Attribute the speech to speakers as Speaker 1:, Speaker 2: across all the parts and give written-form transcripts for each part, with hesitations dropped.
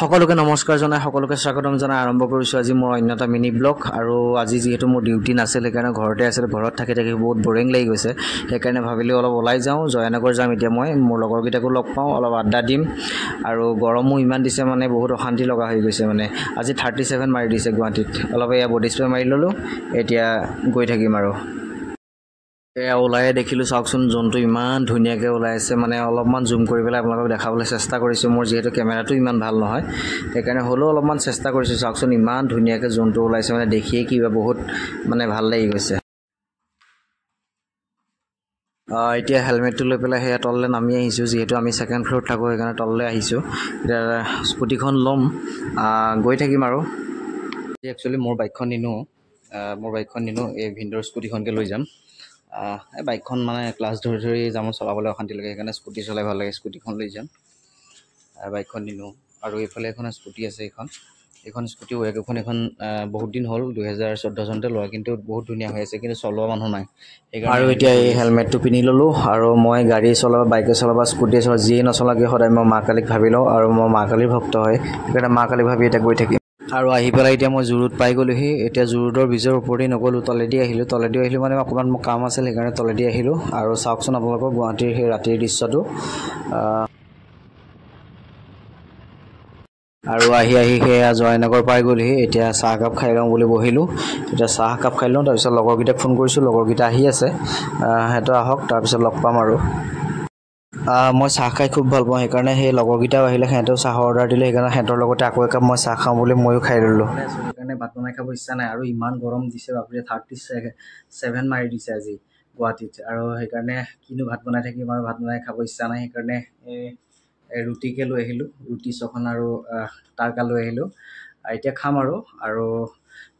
Speaker 1: সকলোকে নমস্কাৰ জনাই সকলোকে স্বাগতম জনাই আৰম্ভ কৰিছোঁ আজি মোৰ অন্যটা মিনি ব্লগ আৰু আজি যিহেতু মোৰ ডিউটি নাছিল সেইকাৰণে ঘৰতে আছিল ঘৰত থাকি বহুত বৰিং লাগি গৈছে সেইকাৰণে ভাবিলোঁ অলপ ওলাই যাওঁ জয়ানগৰ যাম এতিয়া মই মোৰ লগৰকেইটাকো লগ পাওঁ অলপ আড্ডা দিম আৰু গৰমো ইমান দিছে মানে বহুত অশান্তি লগা হৈ গৈছে মানে আজি 37 মাৰি দিছে গুৱাহাটীত অলপ এয়া বডি স্প্ৰে মাৰি ল'লোঁ এতিয়া গৈ থাকিম আৰু এয়া ওলাই দেখিলোঁ চাওকচোন জোনটো ইমান ধুনীয়াকৈ ওলাই আছে মানে অলপমান জুম কৰি পেলাই আপোনালোকক দেখাবলৈ চেষ্টা কৰিছোঁ মোৰ যিহেতু কেমেৰাটো ইমান ভাল নহয় সেইকাৰণে হ'লেও অলপমান চেষ্টা কৰিছোঁ চাওকচোন ইমান ধুনীয়াকৈ জোনটো ওলাইছে মানে দেখিয়ে কিবা বহুত মানে ভাল লাগি গৈছে এতিয়া হেলমেটটো লৈ পেলাই সেয়া তললৈ নামি আহিছোঁ যিহেতু আমি ছেকেণ্ড ফ্ল'ৰত থাকোঁ সেইকাৰণে তললৈ আহিছোঁ এতিয়া স্কুটিখন ল'ম গৈ থাকিম আৰু একচুৱেলি মোৰ বাইকখন নিনো এই ভিনদেউৰ স্কুটিখনকে লৈ যাম এই বাইকখন মানে ক্লাছ ধৰি যাম চলাবলৈ অশান্তি লাগে সেইকাৰণে স্কুটি চলাই ভাল লাগে স্কুটিখন লৈ যাম বাইকখন নিনো আৰু এইফালে এখন স্কুটি আছে এইখন স্কুটি ৱেগখন এখন বহুত দিন হ'ল 2014 চনতে লোৱা কিন্তু বহুত ধুনীয়া হৈ আছে কিন্তু চলোৱা মানুহ নাই সেইকাৰণে আৰু এতিয়া এই হেলমেটটো পিন্ধি ল'লোঁ আৰু মই গাড়ী চলাব বাইকে চলাব স্কুটি চলাব যিয়ে নচলাক সদায় মই মা কালীক ভাবি লওঁ আৰু মই মা কালীৰ ভক্ত হয় সেইকাৰণে মা কালী ভাবি এতিয়া গৈ থাকিম আৰু আহি পেলাই এতিয়া মই জুৰুড পাই গ'লোহি এতিয়া জুৰুডৰ ব্ৰিজৰ ওপৰতে নগ'লোঁ তলেদি আহিলোঁ মানে অকণমান মোৰ কাম আছিল সেইকাৰণে তলেদি আহিলোঁ আৰু চাওকচোন আপোনালোকৰ গুৱাহাটীৰ সেই ৰাতিৰ দৃশ্যটো আৰু আহি সেয়া জয়নগৰ পাই গ'লহি এতিয়া চাহ কাপ খাই লওঁ বুলি বহিলোঁ এতিয়া চাহ কাপ খাই লওঁ তাৰপিছত লগৰকেইটাক ফোন কৰিছোঁ লগৰকেইটা আহি আছে সিহঁতে আহক তাৰপিছত লগ পাম আৰু মই চাহ খাই খুব ভাল পাওঁ সেইকাৰণে সেই লগৰকেইটাও আহিলে সিহঁতেও চাহ অৰ্ডাৰ দিলে সেইকাৰণে সিহঁতৰ লগতে আকৌ একাপ মই চাহ খাওঁ বুলি ময়ো খাই ল'লোঁ সেইকাৰণে ভাত বনাই খাব ইচ্ছা নাই আৰু ইমান গৰম দিছে বাপৰে 37 মাৰি দিছে আজি গুৱাহাটীত আৰু সেইকাৰণে কিনো ভাত বনাই থাকিম আৰু ভাত বনাই খাব ইচ্ছা নাই সেইকাৰণে ৰুটিকে লৈ আহিলোঁ ৰুটি ছখন আৰু তাৰকা লৈ আহিলোঁ এতিয়া খাম আৰু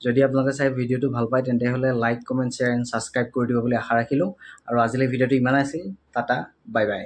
Speaker 1: যদি আপোনালোকে চাই ভিডিঅ'টো ভাল পায় তেন্তে হ'লে like comment share and subscribe কৰি দিব বুলি আশা ৰাখিলোঁ আৰু আজিলৈ ভিডিঅ'টো ইমানেই আছিল টাটা বাই বাই